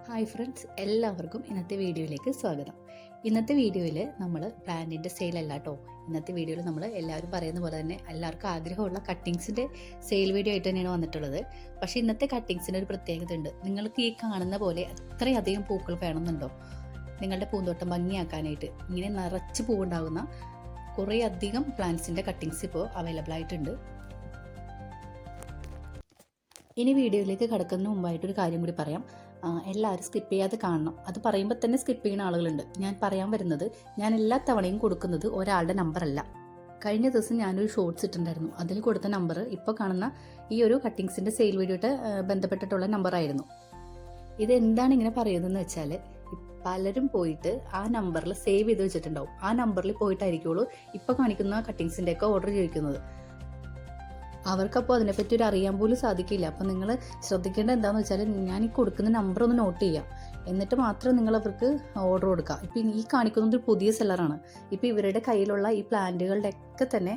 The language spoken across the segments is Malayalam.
ഹായ് ഫ്രണ്ട്സ്, എല്ലാവർക്കും ഇന്നത്തെ വീഡിയോയിലേക്ക് സ്വാഗതം. ഇന്നത്തെ വീഡിയോയിൽ നമ്മൾ പ്ലാന്റിൻ്റെ സെയിലല്ല കേട്ടോ. ഇന്നത്തെ വീഡിയോയിൽ നമ്മൾ എല്ലാവരും പറയുന്ന പോലെ തന്നെ എല്ലാവർക്കും ആഗ്രഹമുള്ള കട്ടിങ്സിൻ്റെ സെയിൽ വീഡിയോ ആയിട്ട് തന്നെയാണ് വന്നിട്ടുള്ളത്. പക്ഷേ ഇന്നത്തെ കട്ടിങ്സിന് ഒരു പ്രത്യേകത ഉണ്ട്. നിങ്ങൾക്ക് ഈ കാണുന്ന പോലെ അത്രയധികം പൂക്കൾ വേണമെന്നുണ്ടോ? നിങ്ങളുടെ പൂന്തോട്ടം ഭംഗിയാക്കാനായിട്ട് ഇങ്ങനെ നിറച്ച് പൂവുണ്ടാകുന്ന കുറേ അധികം പ്ലാന്റ്സിൻ്റെ കട്ടിങ്സ് ഇപ്പോൾ അവൈലബിൾ ആയിട്ടുണ്ട്. ഇനി വീഡിയോയിലേക്ക് കടക്കുന്നതിന് മുമ്പായിട്ടൊരു കാര്യം കൂടി പറയാം. എല്ലാവരും സ്കിപ്പ് ചെയ്യാതെ കാണണം. അത് പറയുമ്പോൾ തന്നെ സ്കിപ്പ് ചെയ്യുന്ന ആളുകളുണ്ട്. ഞാൻ പറയാൻ വരുന്നത്, ഞാൻ എല്ലാ തവണയും കൊടുക്കുന്നത് ഒരാളുടെ നമ്പറല്ല. കഴിഞ്ഞ ദിവസം ഞാനൊരു ഷോർട്സ് ഇട്ടിട്ടുണ്ടായിരുന്നു. അതിൽ കൊടുത്ത നമ്പർ ഇപ്പോൾ കാണുന്ന ഈ ഒരു കട്ടിങ്സിൻ്റെ സെയിൽ വീഡിയോയിട്ട് ബന്ധപ്പെട്ടിട്ടുള്ള നമ്പറായിരുന്നു. ഇതെന്താണ് ഇങ്ങനെ പറയുന്നതെന്ന് വെച്ചാൽ, പലരും പോയിട്ട് ആ നമ്പറിൽ സേവ് ചെയ്ത് വെച്ചിട്ടുണ്ടാവും. ആ നമ്പറിൽ പോയിട്ടായിരിക്കുള്ളൂ ഇപ്പോൾ കാണിക്കുന്ന കട്ടിങ്സിൻ്റെയൊക്കെ ഓർഡർ ചോദിക്കുന്നത്. അവർക്കപ്പോൾ അതിനെപ്പറ്റി ഒരു അറിയാൻ പോലും സാധിക്കില്ല. അപ്പോൾ നിങ്ങൾ ശ്രദ്ധിക്കേണ്ട എന്താണെന്ന് വെച്ചാൽ, ഞാൻ ഈ കൊടുക്കുന്ന നമ്പർ ഒന്ന് നോട്ട് ചെയ്യാം, എന്നിട്ട് മാത്രം നിങ്ങൾ അവർക്ക് ഓർഡർ കൊടുക്കുക. ഇപ്പം ഈ കാണിക്കുന്നത് ഒരു പുതിയ സെല്ലറാണ്. ഇപ്പോൾ ഇവരുടെ കയ്യിലുള്ള ഈ പ്ലാന്റുകളുടെ ഒക്കെ തന്നെ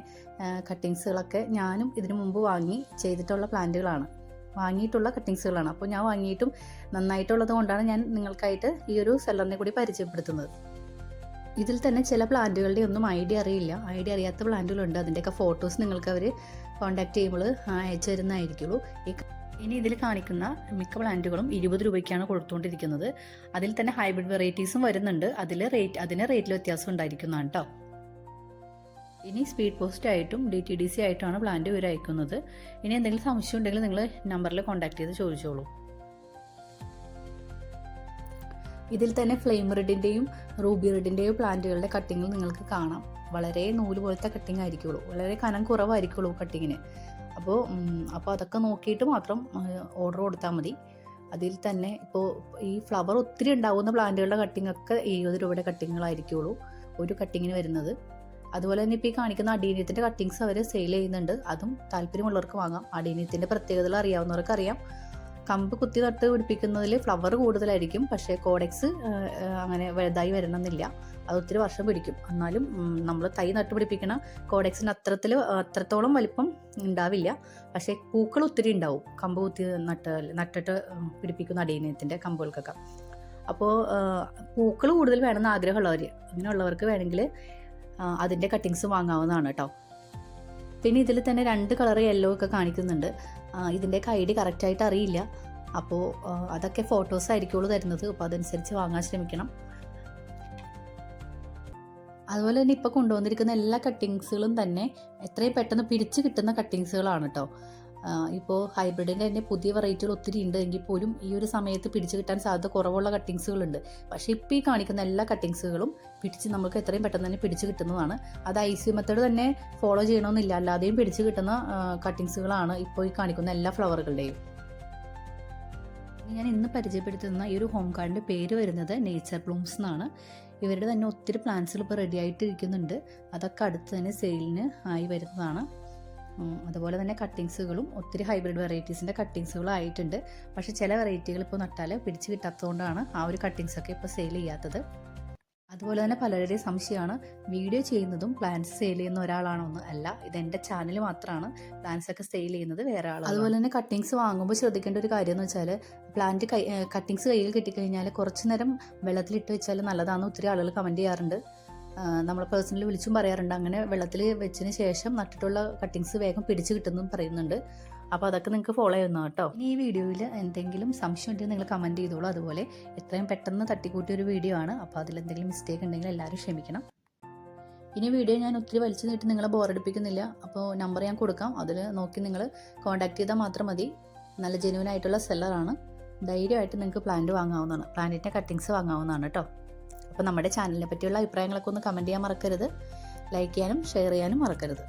കട്ടിങ്സുകളൊക്കെ ഞാനും ഇതിനു മുമ്പ് ചെയ്തിട്ടുള്ള പ്ലാന്റുകളാണ്, വാങ്ങിയിട്ടുള്ള കട്ടിങ്സുകളാണ്. അപ്പോൾ ഞാൻ വാങ്ങിയിട്ടും നന്നായിട്ടുള്ളത് കൊണ്ടാണ് ഞാൻ നിങ്ങൾക്കായിട്ട് ഈ ഒരു സെല്ലറിനെ കൂടി പരിചയപ്പെടുത്തുന്നത്. ഇതിൽ തന്നെ ചില പ്ലാന്റുകളുടെ ഒന്നും ഐഡിയ അറിയാത്ത പ്ലാന്റുകളുണ്ട്. അതിൻ്റെയൊക്കെ ഫോട്ടോസ് നിങ്ങൾക്ക് അവർ കോൺടാക്ട് ചെയ്യുമ്പോൾ അയച്ചു തരുന്നതായിരിക്കുള്ളൂ. ഇനി ഇതിൽ കാണിക്കുന്ന മിക്ക പ്ലാന്റുകളും 20 രൂപയ്ക്കാണ് കൊടുത്തുകൊണ്ടിരിക്കുന്നത്. അതിൽ തന്നെ ഹൈബ്രിഡ് വെറൈറ്റീസും വരുന്നുണ്ട്. അതിന് റേറ്റിൽ വ്യത്യാസം ഉണ്ടായിരിക്കുന്നതാണ് കേട്ടോ. ഇനി സ്പീഡ് പോസ്റ്റ് ആയിട്ടും DTDC ആയിട്ടാണ് പ്ലാന്റ് ഇവർ അയക്കുന്നത്. ഇനി എന്തെങ്കിലും സംശയം ഉണ്ടെങ്കിൽ നിങ്ങൾ നമ്പറിൽ കോൺടാക്ട് ചെയ്ത് ചോദിച്ചോളൂ. ഇതിൽ തന്നെ ഫ്ലെയിം റെഡിൻ്റെയും റൂബി റെഡിൻ്റെയും പ്ലാന്റുകളുടെ കട്ടിങ്ങൾ നിങ്ങൾക്ക് കാണാം. വളരെ നൂല് പോലത്തെ കട്ടിങ് ആയിരിക്കുള്ളൂ, വളരെ കനം കുറവായിരിക്കുള്ളൂ കട്ടിങ്ങിന്. അപ്പോൾ അതൊക്കെ നോക്കിയിട്ട് മാത്രം ഓർഡർ കൊടുത്താൽ മതി. അതിൽ തന്നെ ഇപ്പോൾ ഈ ഫ്ലവർ ഒത്തിരി ഉണ്ടാകുന്ന പ്ലാന്റുകളുടെ കട്ടിങ്ങൊക്കെ 70 രൂപയുടെ കട്ടിങ്ങുകളായിരിക്കുള്ളൂ ഒരു കട്ടിങ്ങിന് വരുന്നത്. അതുപോലെ തന്നെ ഇപ്പോൾ ഈ കാണിക്കുന്ന അഡീനിയത്തിൻ്റെ കട്ടിങ്സ് അവർ സെയിൽ ചെയ്യുന്നുണ്ട്. അതും താല്പര്യമുള്ളവർക്ക് വാങ്ങാം. അഡീനിയത്തിൻ്റെ പ്രത്യേകതകൾ അറിയാവുന്നവർക്ക് അറിയാം. കമ്പ് കുത്തി നട്ട് പിടിപ്പിക്കുന്നതിൽ ഫ്ലവർ കൂടുതലായിരിക്കും, പക്ഷേ കോഡെക്സ് അങ്ങനെ വലുതായി വരണമെന്നില്ല. അത് ഒത്തിരി വർഷം പിടിക്കും. എന്നാലും നമ്മൾ തൈ നട്ട് പിടിപ്പിക്കണ കോഡെക്സിന് അത്രത്തോളം വലിപ്പം ഉണ്ടാവില്ല. പക്ഷേ പൂക്കൾ ഒത്തിരി ഉണ്ടാവും കമ്പ് കുത്തി നട്ടിട്ട് പിടിപ്പിക്കുന്ന അടീനത്തിൻ്റെ കമ്പുകൾക്കൊക്കെ. അപ്പോൾ പൂക്കൾ കൂടുതൽ വേണമെന്ന് ആഗ്രഹമുള്ളവർ, അങ്ങനെയുള്ളവർക്ക് വേണമെങ്കിൽ അതിൻ്റെ കട്ടിങ്സ് വാങ്ങാവുന്നതാണ് കേട്ടോ. പിന്നെ ഇതിൽ തന്നെ 2 കളർ യെല്ലോ ഒക്കെ കാണിക്കുന്നുണ്ട്. ഇതിൻ്റെയൊക്കെ ഐഡി കറക്റ്റായിട്ട് അറിയില്ല. അപ്പോൾ അതൊക്കെ ഫോട്ടോസ് ആയിരിക്കുള്ളൂ തരുന്നത്. അപ്പോൾ അതനുസരിച്ച് വാങ്ങാൻ ശ്രമിക്കണം. അതുപോലെ തന്നെ ഇപ്പോൾ കൊണ്ടുവന്നിരിക്കുന്ന എല്ലാ കട്ടിങ്സുകളും തന്നെ എത്രയും പെട്ടെന്ന് പിടിച്ച് കിട്ടുന്ന കട്ടിങ്സുകളാണ് കേട്ടോ. ഇപ്പോൾ ഹൈബ്രിഡിൻ്റെ തന്നെ പുതിയ വെറൈറ്റികൾ ഒത്തിരി ഉണ്ട് എങ്കിൽ പോലും ഈ ഒരു സമയത്ത് പിടിച്ച് കിട്ടാൻ സാധ്യത കുറവുള്ള കട്ടിങ്സുകളുണ്ട്. പക്ഷേ ഇപ്പോൾ ഈ കാണിക്കുന്ന എല്ലാ കട്ടിങ്സുകളും നമുക്ക് എത്രയും പെട്ടെന്ന് തന്നെ പിടിച്ച് കിട്ടുന്നതാണ്. അത് IC മെത്തേഡ് തന്നെ ഫോളോ ചെയ്യണമെന്നില്ല, അല്ലാതെയും പിടിച്ച് കിട്ടുന്ന കട്ടിങ്സുകളാണ് ഇപ്പോൾ ഈ കാണിക്കുന്ന എല്ലാ ഫ്ലവറുകളുടെയും. ഞാൻ ഇന്ന് പരിചയപ്പെടുത്തുന്ന ഈ ഒരു ഹോം ഗാർഡിൻ്റെ പേര് വരുന്നത് നേച്ചർ ബ്ലൂംസ് എന്നാണ്. ഇവരുടെ തന്നെ ഒത്തിരി പ്ലാന്റ്സുകൾ ഇപ്പോൾ റെഡി ആയിട്ടിരിക്കുന്നുണ്ട്. അതൊക്കെ അടുത്ത് തന്നെ സെയിലിന് ആയി വരുന്നതാണ്. അതുപോലെ തന്നെ കട്ടിങ്സുകളും ഒത്തിരി ഹൈബ്രിഡ് വെറൈറ്റീസിൻ്റെ കട്ടിങ്സുകളും ആയിട്ടുണ്ട്. പക്ഷേ ചില വെറൈറ്റികൾ ഇപ്പോൾ നട്ടാൽ പിടിച്ച് കിട്ടാത്തതുകൊണ്ടാണ് ആ ഒരു കട്ടിങ്സൊക്കെ ഇപ്പോൾ സെയിൽ ചെയ്യാത്തത്. അതുപോലെ തന്നെ പലരുടെയും സംശയമാണ്, വീഡിയോ ചെയ്യുന്നതും പ്ലാന്റ്സ് സെയിൽ ചെയ്യുന്ന ഒരാളാണോന്ന്. അല്ല, ഇതെൻ്റെ ചാനൽ മാത്രമാണ്. പ്ലാന്റ്സ് ഒക്കെ സെയിൽ ചെയ്യുന്നത് വേറെ ആളാണ്. അതുപോലെ തന്നെ കട്ടിങ്സ് വാങ്ങുമ്പോൾ ശ്രദ്ധിക്കേണ്ട ഒരു കാര്യം എന്ന് വെച്ചാൽ, കട്ടിങ്സ് കയ്യിൽ കിട്ടിക്കഴിഞ്ഞാൽ കുറച്ച് നേരം വെള്ളത്തിലിട്ട് വെച്ചാൽ നല്ലതാണെന്ന് ഒത്തിരി ആളുകൾ കമൻറ്റ് ചെയ്യാറുണ്ട്. നമ്മൾ പേഴ്സണലി വിളിച്ചും പറയാറുണ്ട്. അങ്ങനെ വെള്ളത്തിൽ വെച്ചതിന് ശേഷം നട്ടിട്ടുള്ള കട്ടിങ്സ് വേഗം പിടിച്ച് കിട്ടുമെന്നും പറയുന്നുണ്ട്. അപ്പോൾ അതൊക്കെ നിങ്ങൾക്ക് ഫോളോ ചെയ്യുന്ന കേട്ടോ. ഇനി ഈ വീഡിയോയിൽ എന്തെങ്കിലും സംശയം ഉണ്ടെങ്കിൽ നിങ്ങൾ കമൻറ്റ് ചെയ്തോളൂ. അതുപോലെ എത്രയും പെട്ടെന്ന് തട്ടിക്കൂട്ടിയൊരു വീഡിയോ ആണ്. അപ്പോൾ അതിലെന്തെങ്കിലും മിസ്റ്റേക്ക് ഉണ്ടെങ്കിൽ എല്ലാവരും ക്ഷമിക്കണം. ഇനി വീഡിയോ ഞാൻ ഒത്തിരി വലിച്ചു നീട്ടി നിങ്ങളെ ബോറടിപ്പിക്കുന്നില്ല. അപ്പോൾ നമ്പർ ഞാൻ കൊടുക്കാം, അതിൽ നോക്കി നിങ്ങൾ കോൺടാക്ട് ചെയ്താൽ മാത്രം മതി. നല്ല ജെന്യൂൻ ആയിട്ടുള്ള സെല്ലറാണ്. ധൈര്യമായിട്ട് നിങ്ങൾക്ക് പ്ലാന്റ് വാങ്ങാവുന്നതാണ്, പ്ലാന്റിൻ്റെ കട്ടിങ്സ് വാങ്ങാവുന്നതാണ് കേട്ടോ. അപ്പോൾ നമ്മുടെ ചാനലിനെ പറ്റിയുള്ള അഭിപ്രായങ്ങളൊക്കെ ഒന്ന് കമൻറ്റ് ചെയ്യാൻ മറക്കരുത്. ലൈക്ക് ചെയ്യാനും ഷെയർ ചെയ്യാനും മറക്കരുത്.